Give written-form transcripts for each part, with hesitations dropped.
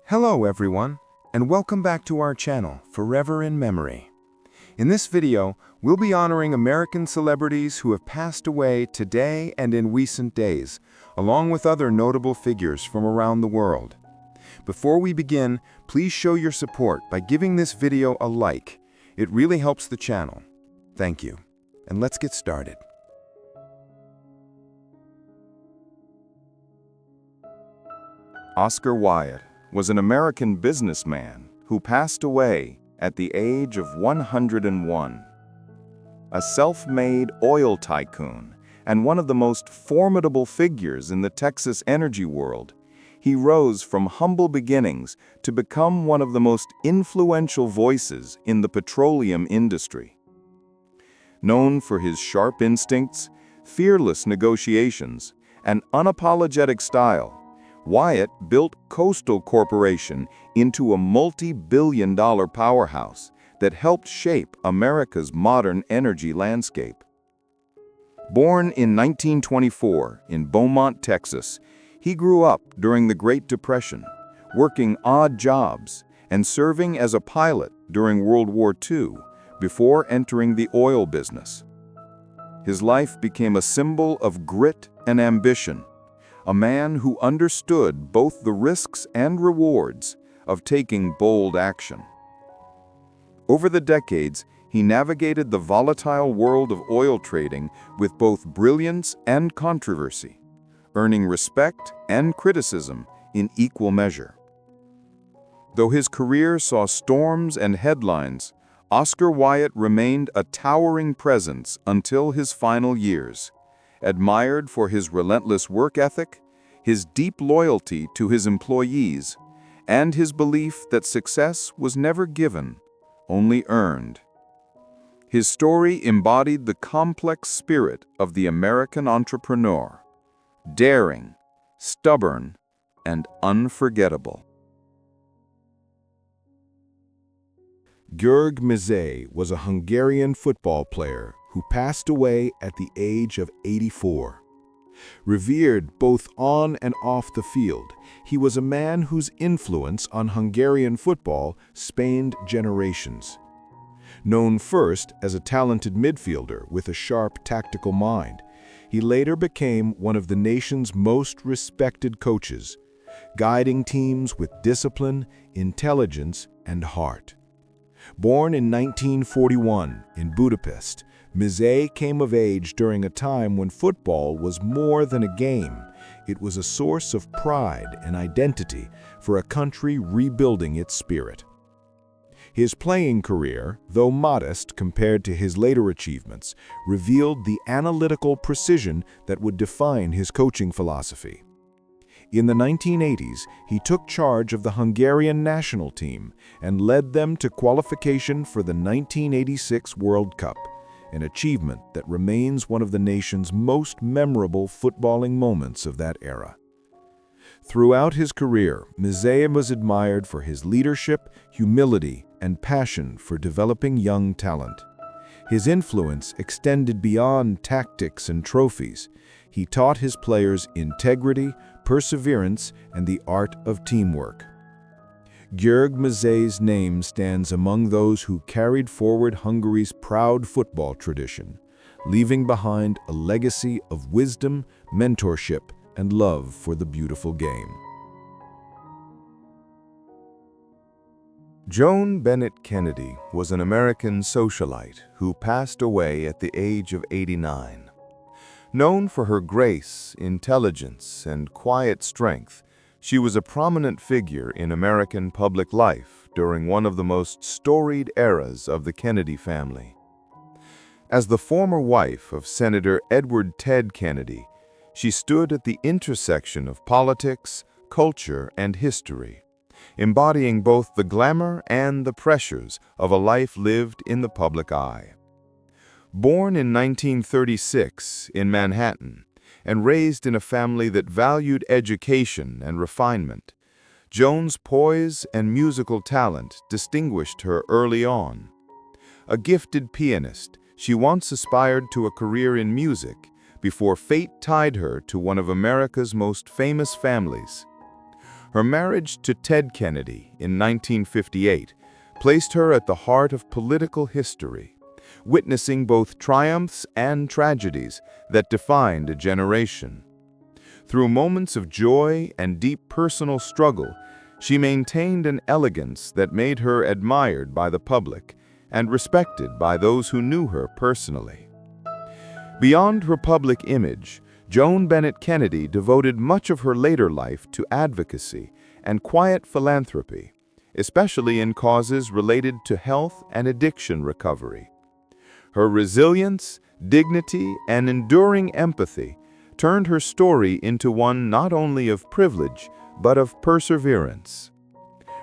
Hello everyone, and welcome back to our channel, Forever in Memory. In this video, we'll be honoring American celebrities who have passed away today and in recent days, along with other notable figures from around the world. Before we begin, please show your support by giving this video a like. It really helps the channel. Thank you. And let's get started. Oscar Wilde was an American businessman who passed away at the age of 101. A self-made oil tycoon and one of the most formidable figures in the Texas energy world, he rose from humble beginnings to become one of the most influential voices in the petroleum industry. Known for his sharp instincts, fearless negotiations, and unapologetic style, Wyatt built Coastal Corporation into a multi-billion-dollar powerhouse that helped shape America's modern energy landscape. Born in 1924 in Beaumont, Texas, he grew up during the Great Depression, working odd jobs and serving as a pilot during World War II before entering the oil business. His life became a symbol of grit and ambition, a man who understood both the risks and rewards of taking bold action. Over the decades, he navigated the volatile world of oil trading with both brilliance and controversy, earning respect and criticism in equal measure. Though his career saw storms and headlines, Oscar Wyatt remained a towering presence until his final years, admired for his relentless work ethic, his deep loyalty to his employees, and his belief that success was never given, only earned. His story embodied the complex spirit of the American entrepreneur, daring, stubborn, and unforgettable. György Mezei was a Hungarian football player who passed away at the age of 84. Revered both on and off the field, he was a man whose influence on Hungarian football spanned generations. Known first as a talented midfielder with a sharp tactical mind, he later became one of the nation's most respected coaches, guiding teams with discipline, intelligence, and heart. Born in 1941 in Budapest, Mezei came of age during a time when football was more than a game. It was a source of pride and identity for a country rebuilding its spirit. His playing career, though modest compared to his later achievements, revealed the analytical precision that would define his coaching philosophy. In the 1980s, he took charge of the Hungarian national team and led them to qualification for the 1986 World Cup, an achievement that remains one of the nation's most memorable footballing moments of that era. Throughout his career, Mezei was admired for his leadership, humility, and passion for developing young talent. His influence extended beyond tactics and trophies. He taught his players integrity, perseverance, and the art of teamwork. György Mezei's name stands among those who carried forward Hungary's proud football tradition, leaving behind a legacy of wisdom, mentorship, and love for the beautiful game. Joan Bennett Kennedy was an American socialite who passed away at the age of 89. Known for her grace, intelligence, and quiet strength, she was a prominent figure in American public life during one of the most storied eras of the Kennedy family. As the former wife of Senator Edward Ted Kennedy, she stood at the intersection of politics, culture, and history, embodying both the glamour and the pressures of a life lived in the public eye. Born in 1936 in Manhattan and raised in a family that valued education and refinement, Joan's poise and musical talent distinguished her early on. A gifted pianist, she once aspired to a career in music before fate tied her to one of America's most famous families. Her marriage to Ted Kennedy in 1958 placed her at the heart of political history, witnessing both triumphs and tragedies that defined a generation. Through moments of joy and deep personal struggle, she maintained an elegance that made her admired by the public and respected by those who knew her personally. Beyond her public image, Joan Bennett Kennedy devoted much of her later life to advocacy and quiet philanthropy, especially in causes related to health and addiction recovery. Her resilience, dignity, and enduring empathy turned her story into one not only of privilege, but of perseverance.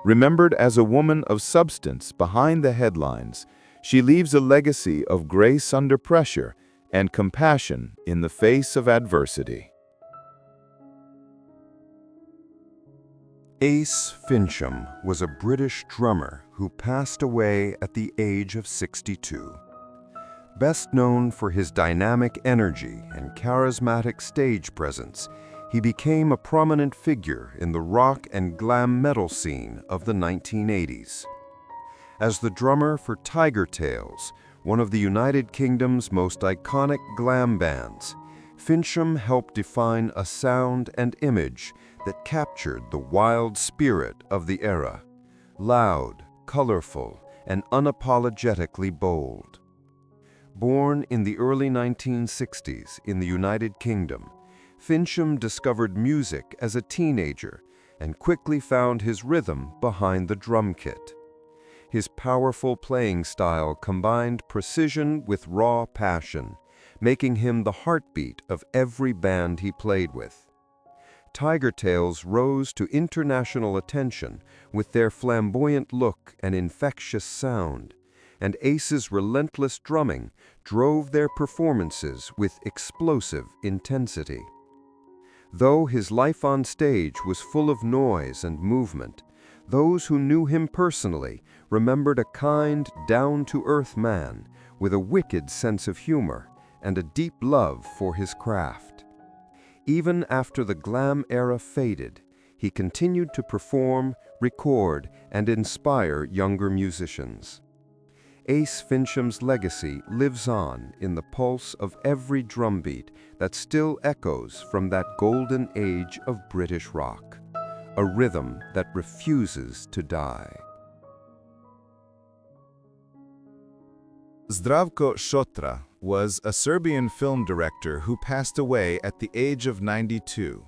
Remembered as a woman of substance behind the headlines, she leaves a legacy of grace under pressure and compassion in the face of adversity. Ace Fincham was a British drummer who passed away at the age of 62. Best known for his dynamic energy and charismatic stage presence, he became a prominent figure in the rock and glam metal scene of the 1980s. As the drummer for Tiger Tails, one of the United Kingdom's most iconic glam bands, Fincham helped define a sound and image that captured the wild spirit of the era, loud, colorful, and unapologetically bold. Born in the early 1960s in the United Kingdom, Fincham discovered music as a teenager and quickly found his rhythm behind the drum kit. His powerful playing style combined precision with raw passion, making him the heartbeat of every band he played with. Tiger Tails rose to international attention with their flamboyant look and infectious sound, and Ace's relentless drumming drove their performances with explosive intensity. Though his life on stage was full of noise and movement, those who knew him personally remembered a kind, down-to-earth man with a wicked sense of humor and a deep love for his craft. Even after the glam era faded, he continued to perform, record, and inspire younger musicians. Ace Fincham's legacy lives on in the pulse of every drumbeat that still echoes from that golden age of British rock, a rhythm that refuses to die. Zdravko Šotra was a Serbian film director who passed away at the age of 92.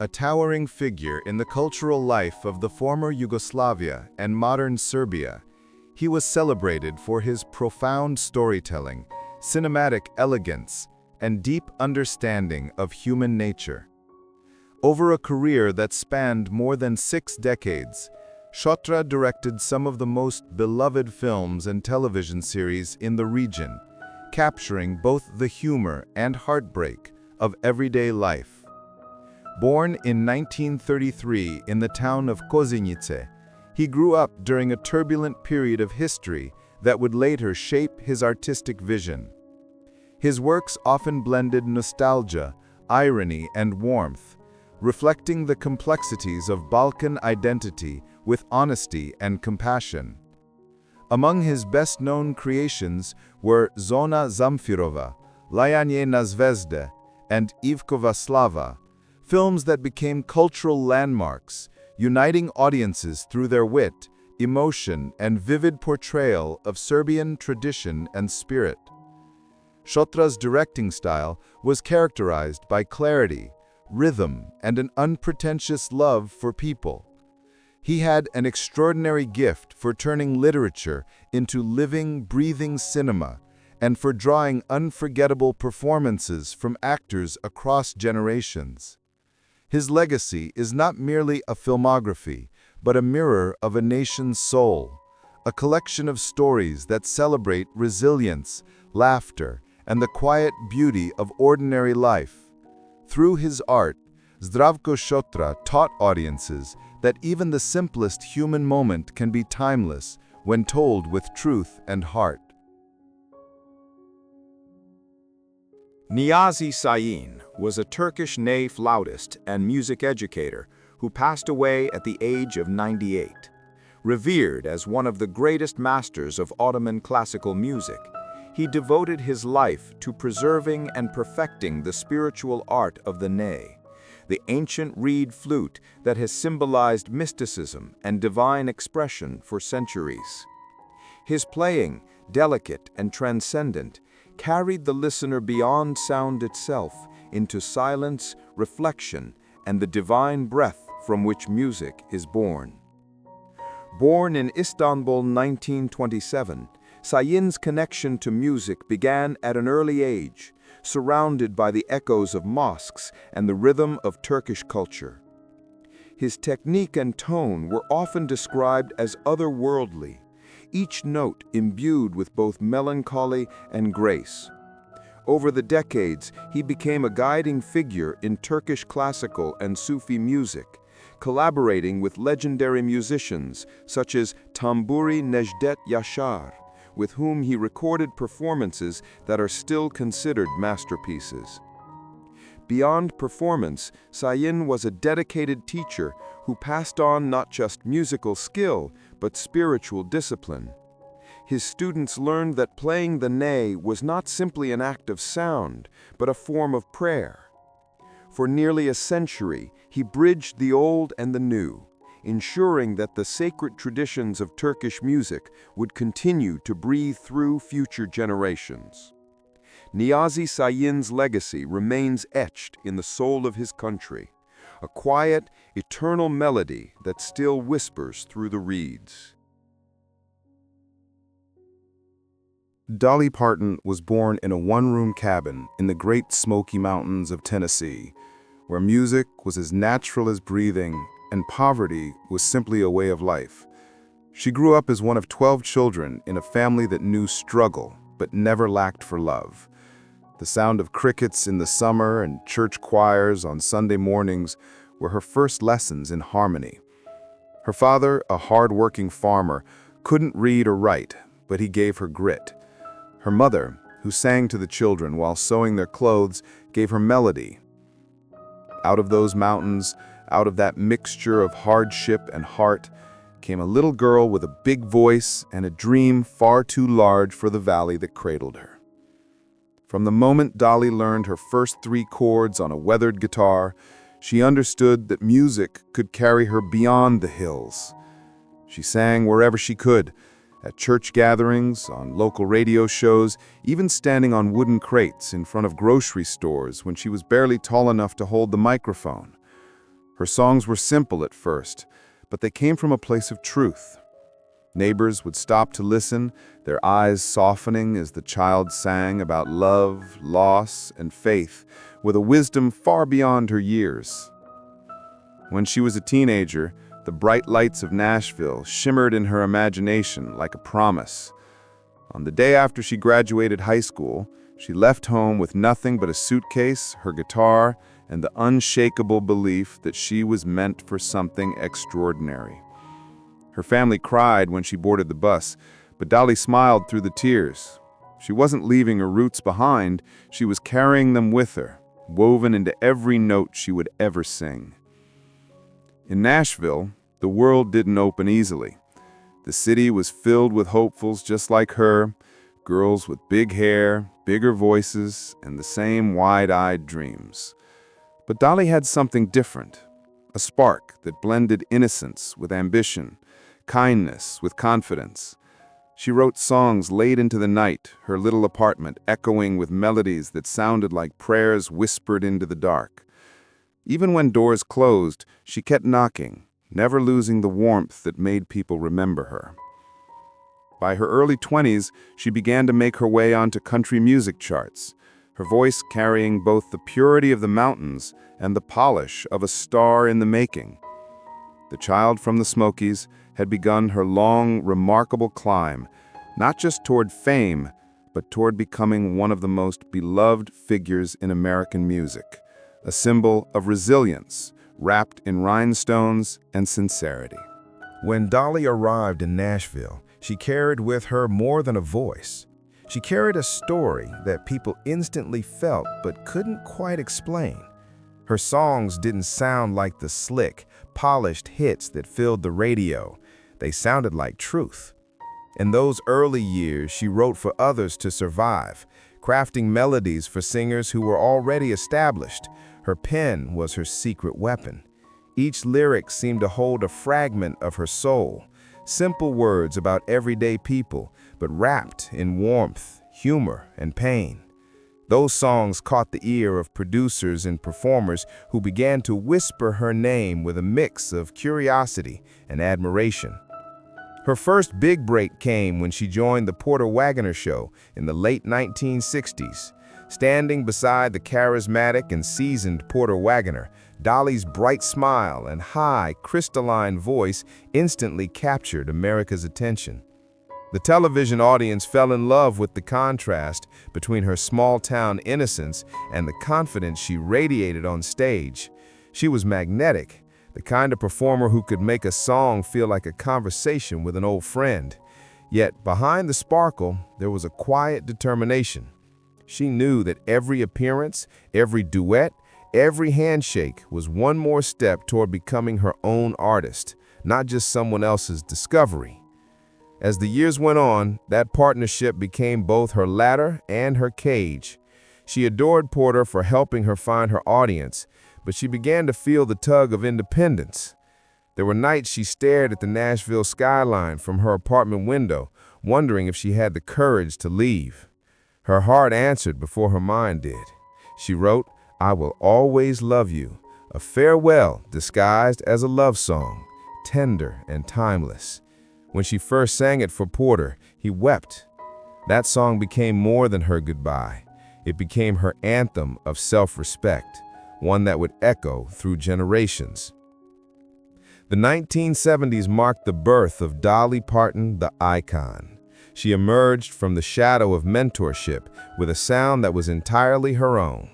A towering figure in the cultural life of the former Yugoslavia and modern Serbia, he was celebrated for his profound storytelling, cinematic elegance, and deep understanding of human nature. Over a career that spanned more than 6 decades, Šotra directed some of the most beloved films and television series in the region, capturing both the humor and heartbreak of everyday life. Born in 1933 in the town of Kozinice, he grew up during a turbulent period of history that would later shape his artistic vision. His works often blended nostalgia, irony, and warmth, reflecting the complexities of Balkan identity with honesty and compassion. Among his best-known creations were Zona Zamfirova, Layanje na zvezde, and Ivkova Slava, films that became cultural landmarks, uniting audiences through their wit, emotion, and vivid portrayal of Serbian tradition and spirit. Šotra's directing style was characterized by clarity, rhythm, and an unpretentious love for people. He had an extraordinary gift for turning literature into living, breathing cinema, and for drawing unforgettable performances from actors across generations. His legacy is not merely a filmography, but a mirror of a nation's soul, a collection of stories that celebrate resilience, laughter, and the quiet beauty of ordinary life. Through his art, Zdravko Šotra taught audiences that even the simplest human moment can be timeless when told with truth and heart. Niyazi Sayin was a Turkish ney flautist and music educator who passed away at the age of 98. Revered as one of the greatest masters of Ottoman classical music, he devoted his life to preserving and perfecting the spiritual art of the ney, the ancient reed flute that has symbolized mysticism and divine expression for centuries. His playing, delicate and transcendent, carried the listener beyond sound itself into silence, reflection, and the divine breath from which music is born. Born in Istanbul 1927, Sayin's connection to music began at an early age, surrounded by the echoes of mosques and the rhythm of Turkish culture. His technique and tone were often described as otherworldly, each note imbued with both melancholy and grace. Over the decades, he became a guiding figure in Turkish classical and Sufi music, collaborating with legendary musicians such as Tamburi Necdet Yaşar, with whom he recorded performances that are still considered masterpieces. Beyond performance, Sayin was a dedicated teacher who passed on not just musical skill, but spiritual discipline. His students learned that playing the ney was not simply an act of sound, but a form of prayer. For nearly a century, he bridged the old and the new, ensuring that the sacred traditions of Turkish music would continue to breathe through future generations. Niyazi Sayin's legacy remains etched in the soul of his country, a quiet, eternal melody that still whispers through the reeds. Dolly Parton was born in a one-room cabin in the Great Smoky Mountains of Tennessee, where music was as natural as breathing and poverty was simply a way of life. She grew up as one of 12 children in a family that knew struggle but never lacked for love. The sound of crickets in the summer and church choirs on Sunday mornings were her first lessons in harmony. Her father, a hard-working farmer, couldn't read or write, but he gave her grit. Her mother, who sang to the children while sewing their clothes, gave her melody. Out of those mountains, out of that mixture of hardship and heart, came a little girl with a big voice and a dream far too large for the valley that cradled her. From the moment Dolly learned her first 3 chords on a weathered guitar, she understood that music could carry her beyond the hills. She sang wherever she could, at church gatherings, on local radio shows, even standing on wooden crates in front of grocery stores when she was barely tall enough to hold the microphone. Her songs were simple at first, but they came from a place of truth. Neighbors would stop to listen, their eyes softening as the child sang about love, loss, and faith, with a wisdom far beyond her years. When she was a teenager, the bright lights of Nashville shimmered in her imagination like a promise. On the day after she graduated high school, she left home with nothing but a suitcase, her guitar, and the unshakable belief that she was meant for something extraordinary. Her family cried when she boarded the bus, but Dolly smiled through the tears. She wasn't leaving her roots behind, she was carrying them with her, woven into every note she would ever sing. In Nashville, the world didn't open easily. The city was filled with hopefuls just like her, girls with big hair, bigger voices, and the same wide-eyed dreams. But Dolly had something different, a spark that blended innocence with ambition, kindness with confidence. She wrote songs late into the night, her little apartment echoing with melodies that sounded like prayers whispered into the dark. Even when doors closed, she kept knocking, never losing the warmth that made people remember her. By her early 20s, she began to make her way onto country music charts, her voice carrying both the purity of the mountains and the polish of a star in the making. The child from the Smokies had begun her long, remarkable climb, not just toward fame, but toward becoming one of the most beloved figures in American music, a symbol of resilience, wrapped in rhinestones and sincerity. When Dolly arrived in Nashville, she carried with her more than a voice. She carried a story that people instantly felt but couldn't quite explain. Her songs didn't sound like the slick, polished hits that filled the radio. They sounded like truth. In those early years, she wrote for others to survive, crafting melodies for singers who were already established. Her pen was her secret weapon. Each lyric seemed to hold a fragment of her soul, simple words about everyday people, but wrapped in warmth, humor, and pain. Those songs caught the ear of producers and performers who began to whisper her name with a mix of curiosity and admiration. Her first big break came when she joined the Porter Wagoner Show in the late 1960s. Standing beside the charismatic and seasoned Porter Wagoner, Dolly's bright smile and high, crystalline voice instantly captured America's attention. The television audience fell in love with the contrast between her small-town innocence and the confidence she radiated on stage. She was magnetic, the kind of performer who could make a song feel like a conversation with an old friend. Yet behind the sparkle, there was a quiet determination. She knew that every appearance, every duet, every handshake was one more step toward becoming her own artist, not just someone else's discovery. As the years went on, that partnership became both her ladder and her cage. She adored Porter for helping her find her audience, but she began to feel the tug of independence. There were nights she stared at the Nashville skyline from her apartment window, wondering if she had the courage to leave. Her heart answered before her mind did. She wrote, "I will always love you," a farewell disguised as a love song, tender and timeless. When she first sang it for Porter, he wept. That song became more than her goodbye. It became her anthem of self-respect, one that would echo through generations. The 1970s marked the birth of Dolly Parton, the icon. She emerged from the shadow of mentorship with a sound that was entirely her own.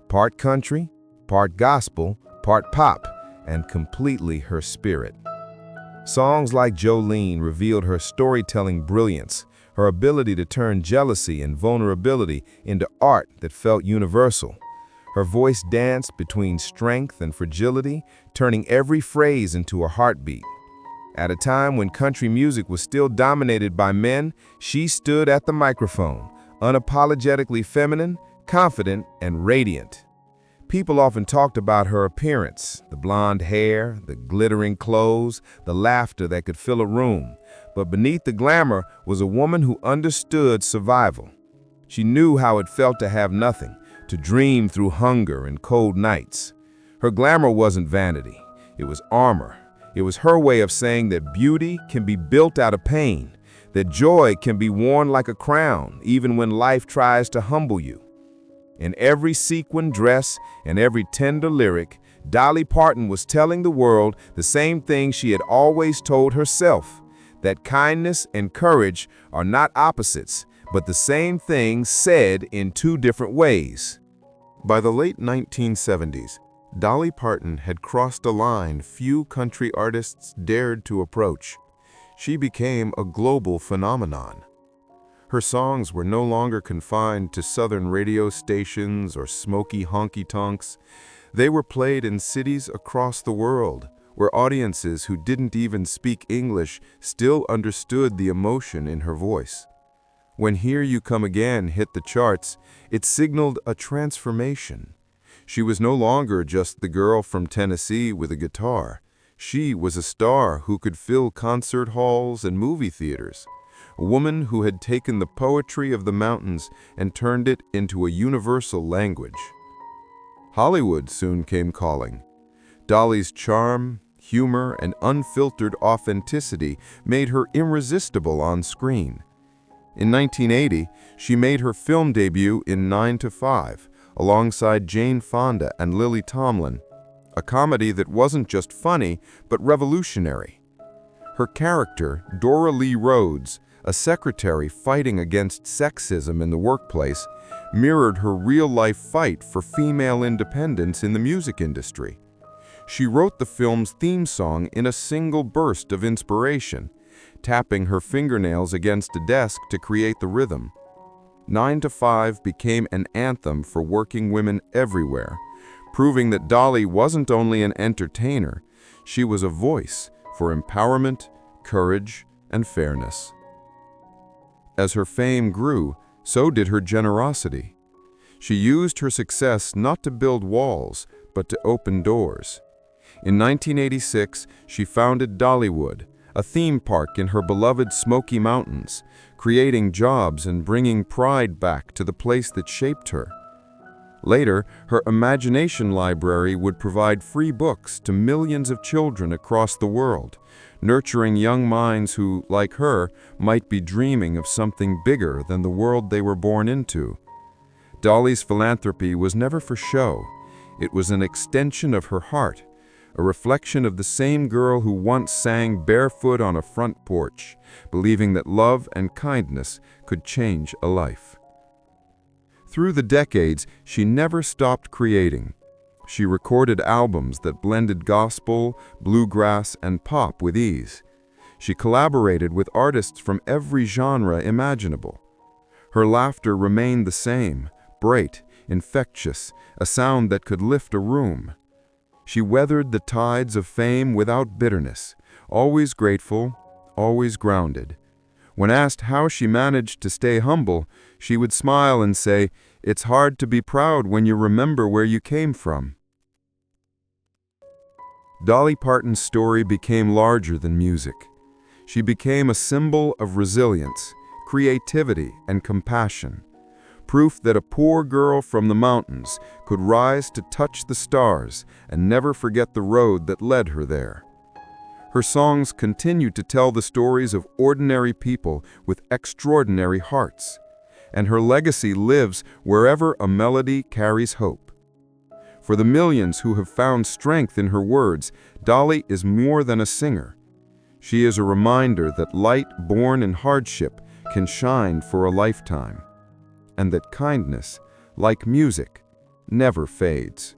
Part country, part gospel, part pop, and completely her spirit. Songs like Jolene revealed her storytelling brilliance, her ability to turn jealousy and vulnerability into art that felt universal. Her voice danced between strength and fragility, turning every phrase into a heartbeat. At a time when country music was still dominated by men, she stood at the microphone, unapologetically feminine, confident, and radiant. People often talked about her appearance, the blonde hair, the glittering clothes, the laughter that could fill a room. But beneath the glamour was a woman who understood survival. She knew how it felt to have nothing, to dream through hunger and cold nights. Her glamour wasn't vanity, it was armor. It was her way of saying that beauty can be built out of pain, that joy can be worn like a crown, even when life tries to humble you. In every sequin dress and every tender lyric, Dolly Parton was telling the world the same thing she had always told herself, that kindness and courage are not opposites, but the same thing said in two different ways. By the late 1970s, Dolly Parton had crossed a line few country artists dared to approach. She became a global phenomenon. Her songs were no longer confined to southern radio stations or smoky honky-tonks. They were played in cities across the world, where audiences who didn't even speak English still understood the emotion in her voice. When Here You Come Again hit the charts, it signaled a transformation. She was no longer just the girl from Tennessee with a guitar. She was a star who could fill concert halls and movie theaters. A woman who had taken the poetry of the mountains and turned it into a universal language. Hollywood soon came calling. Dolly's charm, humor, and unfiltered authenticity made her irresistible on screen. In 1980, she made her film debut in 9 to 5, alongside Jane Fonda and Lily Tomlin, a comedy that wasn't just funny, but revolutionary. Her character, Dora Lee Rhodes, a secretary fighting against sexism in the workplace, mirrored her real-life fight for female independence in the music industry. She wrote the film's theme song in a single burst of inspiration, tapping her fingernails against a desk to create the rhythm. 9 to 5 became an anthem for working women everywhere, proving that Dolly wasn't only an entertainer, She was a voice for empowerment, courage, and fairness. As her fame grew, so did her generosity. She used her success not to build walls, but to open doors. In 1986, she founded Dollywood, a theme park in her beloved Smoky Mountains, creating jobs and bringing pride back to the place that shaped her. Later, her imagination library would provide free books to millions of children across the world, nurturing young minds who, like her, might be dreaming of something bigger than the world they were born into. Dolly's philanthropy was never for show. It was an extension of her heart, a reflection of the same girl who once sang barefoot on a front porch, believing that love and kindness could change a life. Through the decades, she never stopped creating. She recorded albums that blended gospel, bluegrass, and pop with ease. She collaborated with artists from every genre imaginable. Her laughter remained the same, bright, infectious, a sound that could lift a room. She weathered the tides of fame without bitterness, always grateful, always grounded. When asked how she managed to stay humble, she would smile and say, "It's hard to be proud when you remember where you came from." Dolly Parton's story became larger than music. She became a symbol of resilience, creativity, and compassion. Proof that a poor girl from the mountains could rise to touch the stars and never forget the road that led her there. Her songs continue to tell the stories of ordinary people with extraordinary hearts, and her legacy lives wherever a melody carries hope. For the millions who have found strength in her words, Dolly is more than a singer. She is a reminder that light born in hardship can shine for a lifetime, and that kindness, like music, never fades.